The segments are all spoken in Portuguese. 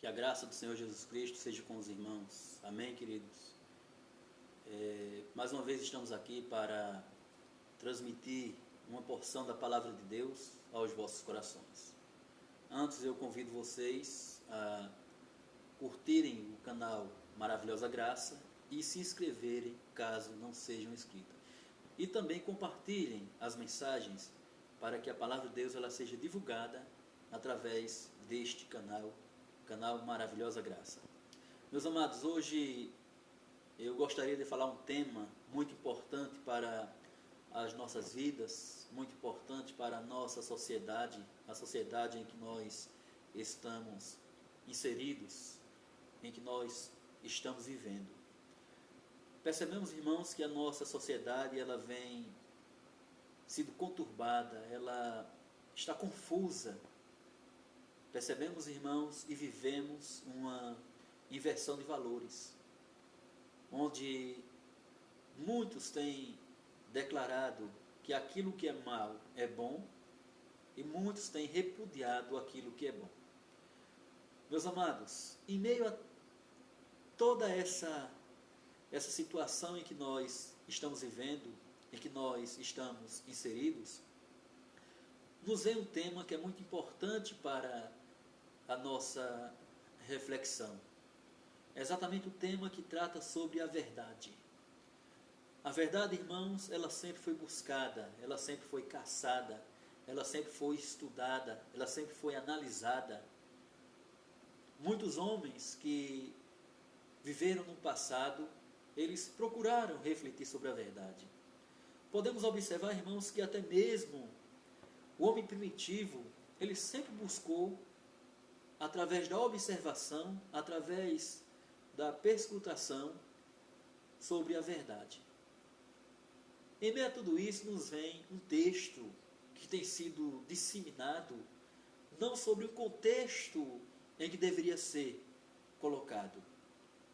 a graça do Senhor Jesus Cristo seja com os irmãos. Amém, queridos? Mais uma vez estamos aqui para transmitir uma porção da Palavra de Deus aos vossos corações. Antes eu convido vocês a curtirem o canal Maravilhosa Graça e se inscreverem caso não sejam inscritos. E também compartilhem as mensagens para que a Palavra de Deus ela seja divulgada através deste canal Maravilhosa Graça. Meus amados, hoje eu gostaria de falar um tema muito importante para as nossas vidas, muito importante para a nossa sociedade, a sociedade em que nós estamos inseridos, em que nós estamos vivendo. Percebemos, irmãos, que a nossa sociedade ela vem sido conturbada, ela está confusa. Percebemos, irmãos, e vivemos uma inversão de valores, onde muitos têm declarado que aquilo que é mal é bom e muitos têm repudiado aquilo que é bom. Meus amados, em meio a toda essa situação em que nós estamos vivendo, em que nós estamos inseridos, nos vem um tema que é muito importante para a nossa reflexão. É exatamente o tema que trata sobre a verdade. A verdade, irmãos, ela sempre foi buscada, ela sempre foi caçada, ela sempre foi estudada, ela sempre foi analisada. Muitos homens que viveram no passado, eles procuraram refletir sobre a verdade. Podemos observar, irmãos, que até mesmo o homem primitivo, ele sempre buscou, através da observação, através da perscrutação, sobre a verdade. Em meio a tudo isso, nos vem um texto que tem sido disseminado, não sobre o contexto em que deveria ser colocado,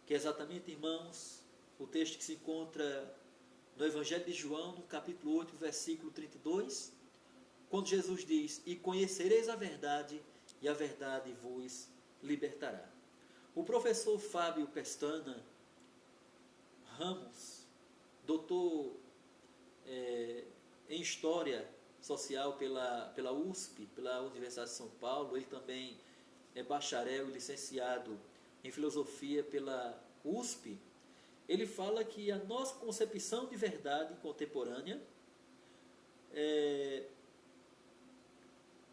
que é exatamente, irmãos, o texto que se encontra no Evangelho de João, no capítulo 8, versículo 32, quando Jesus diz: "E conhecereis a verdade, e a verdade vos libertará." O professor Fábio Pestana Ramos, doutor em História Social pela USP, pela Universidade de São Paulo, ele também é bacharel e licenciado em Filosofia pela USP, ele fala que a nossa concepção de verdade contemporânea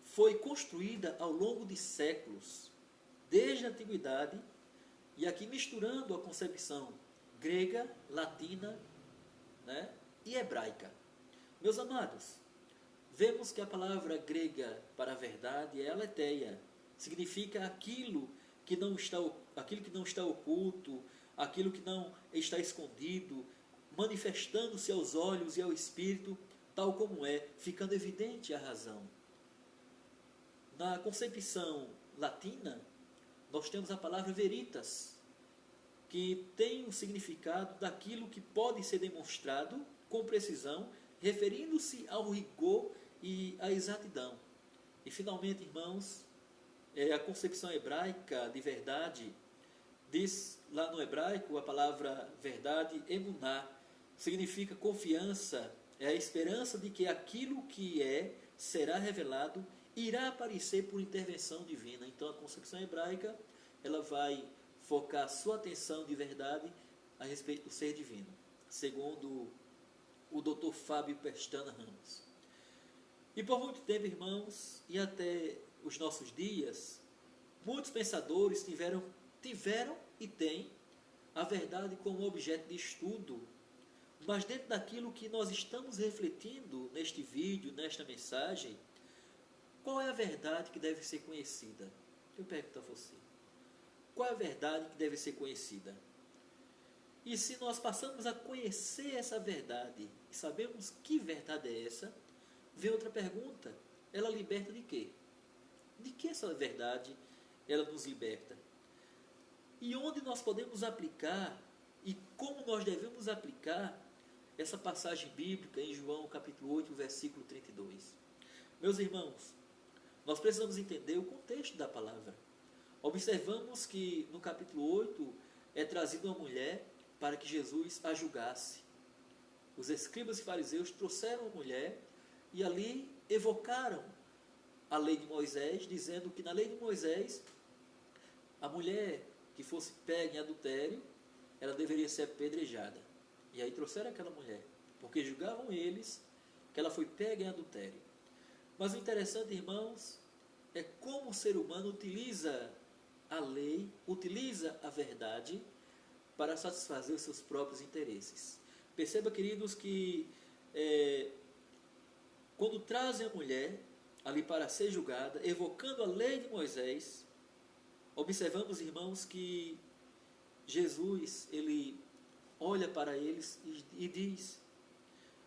foi construída ao longo de séculos, desde a antiguidade, e aqui misturando a concepção grega, latina, né, e hebraica. Meus amados, vemos que a palavra grega para a verdade é aletheia, significa aquilo que não está oculto, aquilo que não está escondido, manifestando-se aos olhos e ao espírito, tal como é, ficando evidente a razão. Na concepção latina, nós temos a palavra veritas, que tem o significado daquilo que pode ser demonstrado com precisão, referindo-se ao rigor e à exatidão. E finalmente, irmãos, a concepção hebraica de verdade, diz lá no hebraico a palavra verdade, emuná, significa confiança, é a esperança de que aquilo que será revelado, irá aparecer por intervenção divina. Então a concepção hebraica ela vai focar sua atenção de verdade a respeito do ser divino, segundo o Dr. Fábio Pestana Ramos. E por muito tempo, irmãos, e até os nossos dias, muitos pensadores tiveram e têm a verdade como objeto de estudo. Mas dentro daquilo que nós estamos refletindo neste vídeo, nesta mensagem, qual é a verdade que deve ser conhecida? Eu pergunto a você. Qual é a verdade que deve ser conhecida? E se nós passamos a conhecer essa verdade e sabemos que verdade é essa, vem outra pergunta. Ela liberta de quê? De que essa verdade ela nos liberta? E onde nós podemos aplicar e como nós devemos aplicar essa passagem bíblica em João capítulo 8, versículo 32? Meus irmãos, nós precisamos entender o contexto da palavra. Observamos que no capítulo 8 é trazida uma mulher para que Jesus a julgasse. Os escribas e fariseus trouxeram a mulher e ali evocaram a lei de Moisés, dizendo que na lei de Moisés, a mulher que fosse pega em adultério, ela deveria ser apedrejada. E aí trouxeram aquela mulher, porque julgavam eles que ela foi pega em adultério. Mas o interessante, irmãos, é como o ser humano utiliza a lei, utiliza a verdade para satisfazer os seus próprios interesses. Perceba, queridos, que quando trazem a mulher ali para ser julgada, evocando a lei de Moisés, observamos, irmãos, que Jesus, ele olha para eles e diz: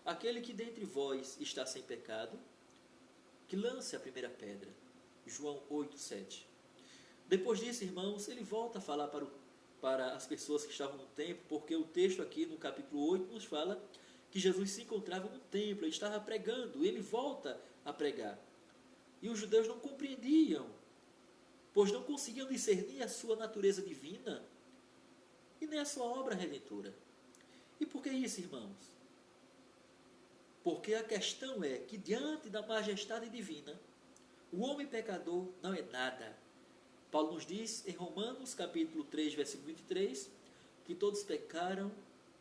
aquele que dentre vós está sem pecado, que lance a primeira pedra. João 8:7. Depois disso, irmãos, ele volta a falar para as pessoas que estavam no templo, porque o texto aqui no capítulo 8 nos fala que Jesus se encontrava no templo, ele estava pregando, ele volta a pregar. E os judeus não compreendiam, pois não conseguiam discernir a sua natureza divina e nem a sua obra redentora. E por que isso, irmãos? Porque a questão é que diante da majestade divina, o homem pecador não é nada. Paulo nos diz em Romanos capítulo 3, versículo 23, que todos pecaram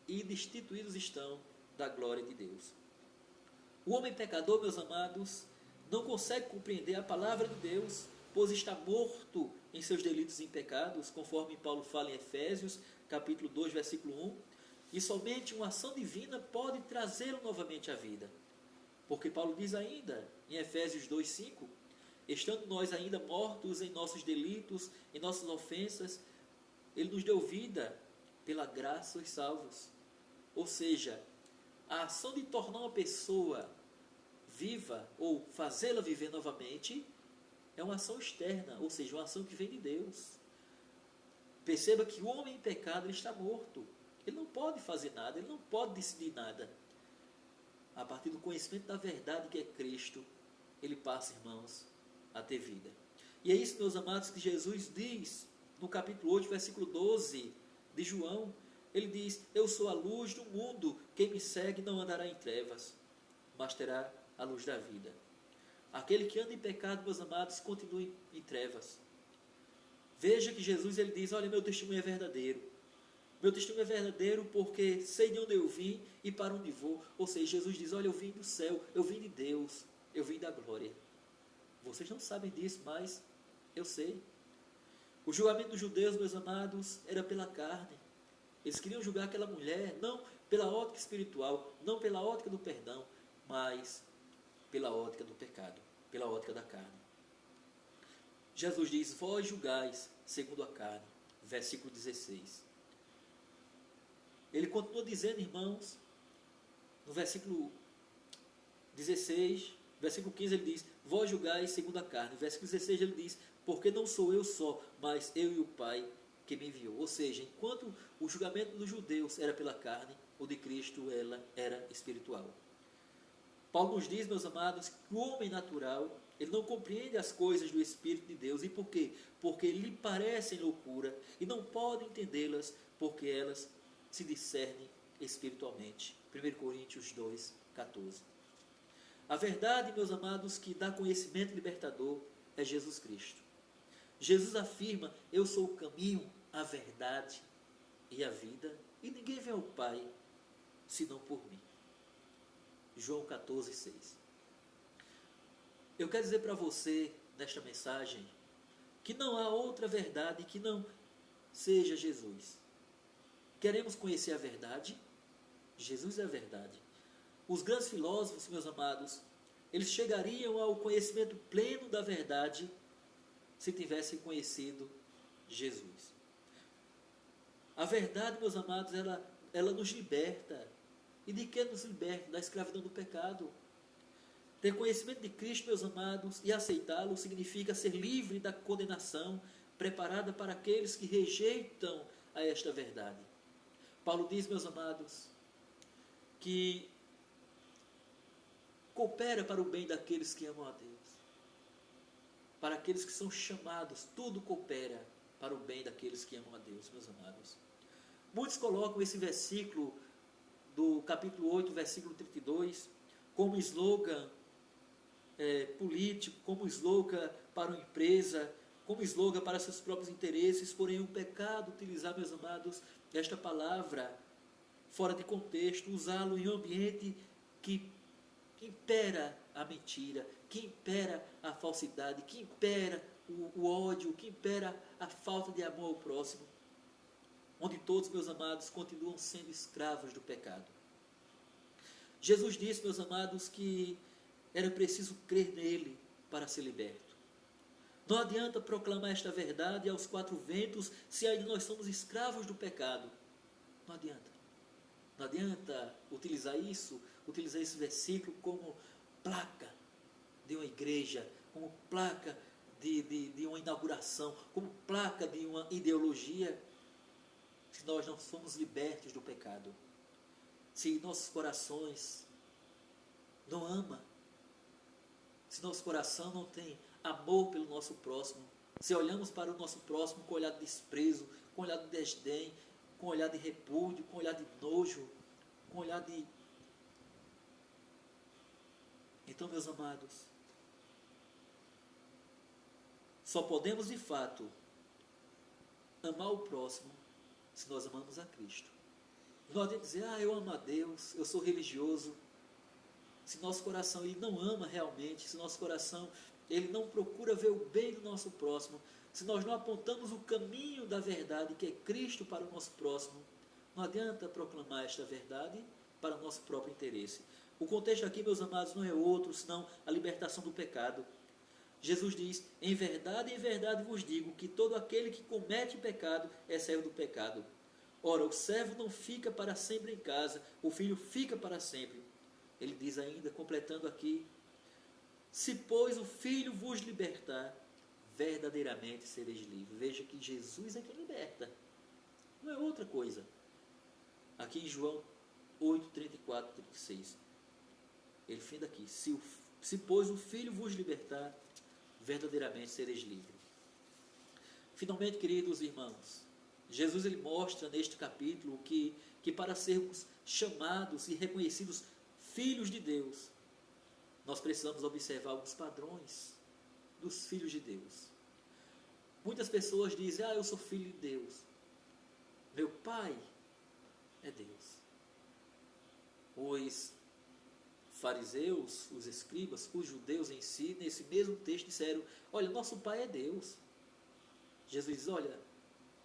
e destituídos estão da glória de Deus. O homem pecador, meus amados, não consegue compreender a palavra de Deus, pois está morto em seus delitos e pecados, conforme Paulo fala em Efésios capítulo 2, versículo 1, e somente uma ação divina pode trazê-lo novamente à vida. Porque Paulo diz ainda em Efésios 2, 5, estando nós ainda mortos em nossos delitos, em nossas ofensas, ele nos deu vida, pela graça os salvos. Ou seja, a ação de tornar uma pessoa viva ou fazê-la viver novamente é uma ação externa, ou seja, uma ação que vem de Deus. Perceba que o homem em pecado, ele está morto. Ele não pode fazer nada, ele não pode decidir nada. A partir do conhecimento da verdade que é Cristo, ele passa, irmãos, a ter vida. E é isso, meus amados, que Jesus diz no capítulo 8, versículo 12 de João. Ele diz: eu sou a luz do mundo, quem me segue não andará em trevas, mas terá a luz da vida. Aquele que anda em pecado, meus amados, continua em trevas. Veja que Jesus, ele diz: olha, meu testemunho é verdadeiro. Meu testemunho é verdadeiro porque sei de onde eu vim e para onde vou. Ou seja, Jesus diz: olha, eu vim do céu, eu vim de Deus, eu vim da glória. Vocês não sabem disso, mas eu sei. O julgamento dos judeus, meus amados, era pela carne. Eles queriam julgar aquela mulher, não pela ótica espiritual, não pela ótica do perdão, mas pela ótica do pecado, pela ótica da carne. Jesus diz: vós julgais segundo a carne. Versículo 16. Ele continua dizendo, irmãos, no versículo 16, versículo 15 ele diz: vós julgais segundo a carne. Versículo 16 ele diz: porque não sou eu só, mas eu e o Pai que me enviou. Ou seja, enquanto o julgamento dos judeus era pela carne, o de Cristo ela era espiritual. Paulo nos diz, meus amados, que o homem natural, ele não compreende as coisas do Espírito de Deus. E por quê? Porque lhe parecem loucura e não pode entendê-las, porque elas se discernem espiritualmente. 1 Coríntios 2, 14. A verdade, meus amados, que dá conhecimento libertador é Jesus Cristo. Jesus afirma: eu sou o caminho, a verdade e a vida, e ninguém vem ao Pai senão por mim. João 14, 6. Eu quero dizer para você, nesta mensagem, que não há outra verdade que não seja Jesus. Queremos conhecer a verdade? Jesus é a verdade. Os grandes filósofos, meus amados, eles chegariam ao conhecimento pleno da verdade se tivessem conhecido Jesus. A verdade, meus amados, ela nos liberta. E de que nos liberta? Da escravidão do pecado. Ter conhecimento de Cristo, meus amados, e aceitá-lo significa ser livre da condenação preparada para aqueles que rejeitam a esta verdade. Paulo diz, meus amados, que coopera para o bem daqueles que amam a Deus. para aqueles que são chamados, tudo coopera para o bem daqueles que amam a Deus, meus amados. Muitos colocam esse versículo do capítulo 8, versículo 32, como slogan político, como slogan para uma empresa, como slogan para seus próprios interesses, porém o pecado utilizar, meus amados, esta palavra fora de contexto, usá-lo em um ambiente que impera a mentira, que impera a falsidade, que impera o ódio, que impera a falta de amor ao próximo, onde todos, meus amados, continuam sendo escravos do pecado. Jesus disse, meus amados, que era preciso crer nele para ser liberto. Não adianta proclamar esta verdade aos quatro ventos se ainda nós somos escravos do pecado. Não adianta. Não adianta utilizar esse versículo como placa de uma igreja, como placa de uma inauguração, como placa de uma ideologia, se nós não somos libertos do pecado. Se nossos corações não amam, se nosso coração não tem amor pelo nosso próximo, se olhamos para o nosso próximo com olhar de desprezo, com olhar de desdém, com olhar de repúdio, com olhar de nojo, com olhar de... Então, meus amados, só podemos de fato amar o próximo se nós amamos a Cristo. Não adianta dizer, eu amo a Deus, eu sou religioso. Se nosso coração ele não ama realmente, se nosso coração ele não procura ver o bem do nosso próximo, se nós não apontamos o caminho da verdade, que é Cristo, para o nosso próximo, não adianta proclamar esta verdade para o nosso próprio interesse. O contexto aqui, meus amados, não é outro, senão a libertação do pecado. Jesus diz, em verdade vos digo, que todo aquele que comete pecado é servo do pecado. Ora, o servo não fica para sempre em casa, o filho fica para sempre. Ele diz ainda, completando aqui, se pois o filho vos libertar, verdadeiramente sereis livres. Veja que Jesus é quem liberta, não é outra coisa. Aqui em João 8, 34, 36, ele finda aqui, se pois o filho vos libertar, verdadeiramente sereis livres. Finalmente, queridos irmãos, Jesus ele mostra neste capítulo que para sermos chamados e reconhecidos filhos de Deus, nós precisamos observar alguns padrões dos filhos de Deus. Muitas pessoas dizem, eu sou filho de Deus, meu pai é Deus. Os fariseus, os escribas, os judeus em si, nesse mesmo texto disseram, olha, nosso pai é Deus. Jesus diz, olha,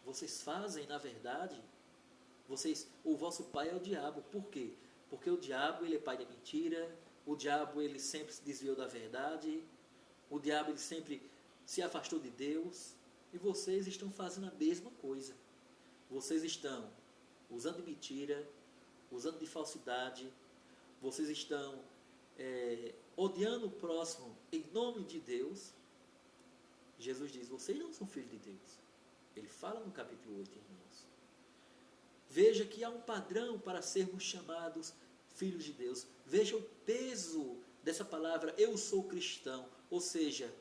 vocês fazem, na verdade, o vosso pai é o diabo. Por quê? Porque o diabo ele é pai da mentira, o diabo ele sempre se desviou da verdade, o diabo ele sempre se afastou de Deus, e vocês estão fazendo a mesma coisa. Vocês estão usando de mentira, usando de falsidade, vocês estão odiando o próximo em nome de Deus. Jesus diz, vocês não são filhos de Deus. Ele fala no capítulo 8, irmãos. Veja que há um padrão para sermos chamados filhos de Deus. Veja o peso dessa palavra, eu sou cristão. Ou seja,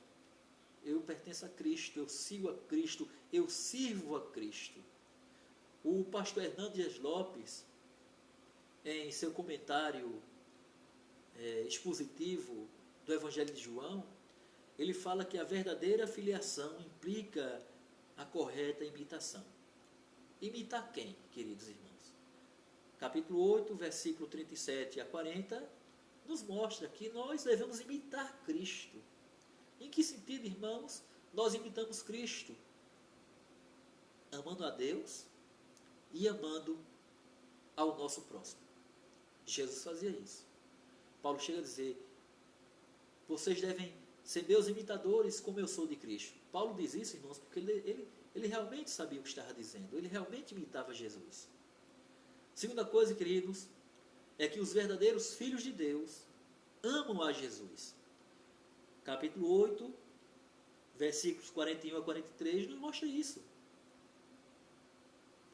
eu pertenço a Cristo, eu sigo a Cristo, eu sirvo a Cristo. O pastor Hernandes Lopes, em seu comentário expositivo do Evangelho de João, ele fala que a verdadeira filiação implica a correta imitação. Imitar quem, queridos irmãos? Capítulo 8, versículo 37 a 40, nos mostra que nós devemos imitar Cristo. Em que sentido, irmãos, nós imitamos Cristo? Amando a Deus e amando ao nosso próximo. Jesus fazia isso. Paulo chega a dizer, vocês devem ser meus imitadores como eu sou de Cristo. Paulo diz isso, irmãos, porque ele realmente sabia o que estava dizendo. Ele realmente imitava Jesus. Segunda coisa, queridos, é que os verdadeiros filhos de Deus amam a Jesus. Capítulo 8, versículos 41 a 43, nos mostra isso.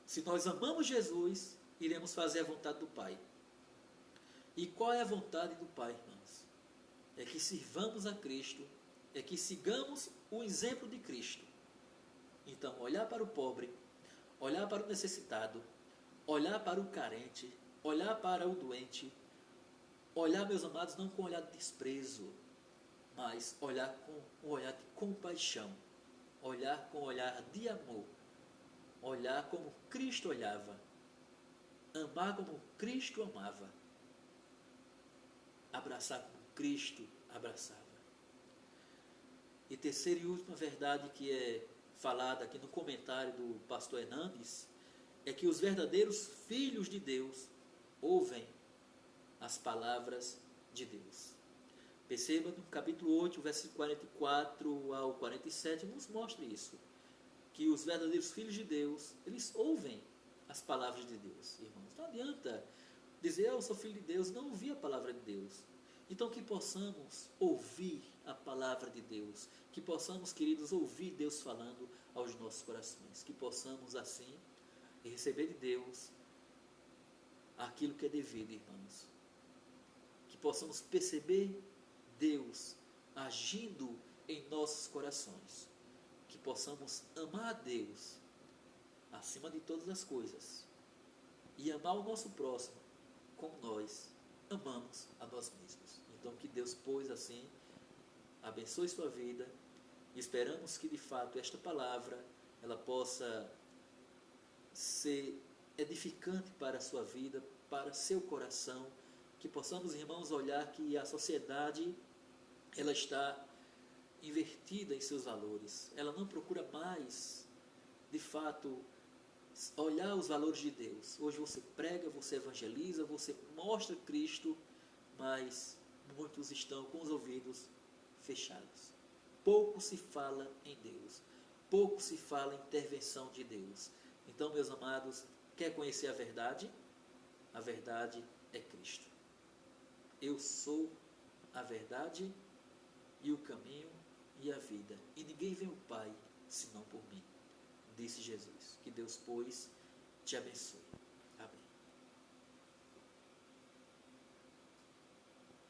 Se nós amamos Jesus, iremos fazer a vontade do Pai. E qual é a vontade do Pai, irmãos? É que sirvamos a Cristo, é que sigamos o exemplo de Cristo. Então, olhar para o pobre, olhar para o necessitado, olhar para o carente, olhar para o doente, olhar, meus amados, não com um olhar de desprezo, mas olhar com um olhar de compaixão, olhar com um olhar de amor, olhar como Cristo olhava, amar como Cristo amava, abraçar como Cristo abraçava. E terceira e última verdade que é falada aqui no comentário do pastor Hernandes é que os verdadeiros filhos de Deus ouvem as palavras de Deus. Perceba no capítulo 8, versículo 44 ao 47, nos mostra isso. Que os verdadeiros filhos de Deus, eles ouvem as palavras de Deus, irmãos. Não adianta dizer, eu sou filho de Deus, não ouvir a palavra de Deus. Então que possamos ouvir a palavra de Deus, que possamos, queridos, ouvir Deus falando aos nossos corações, que possamos assim receber de Deus aquilo que é devido, irmãos. Que possamos perceber Deus agindo em nossos corações, que possamos amar a Deus acima de todas as coisas e amar o nosso próximo como nós amamos a nós mesmos. Então que Deus, pois, assim, abençoe sua vida e esperamos que de fato esta palavra ela possa ser edificante para a sua vida, para seu coração, que possamos, irmãos, olhar que a sociedade ela está invertida em seus valores. Ela não procura mais, de fato, olhar os valores de Deus. Hoje você prega, você evangeliza, você mostra Cristo, mas muitos estão com os ouvidos fechados. Pouco se fala em Deus. Pouco se fala em intervenção de Deus. Então, meus amados, quer conhecer a verdade? A verdade é Cristo. Eu sou a verdade e o caminho e a vida. E ninguém vê o Pai senão por mim, disse Jesus. Que Deus, pois, te abençoe. Amém.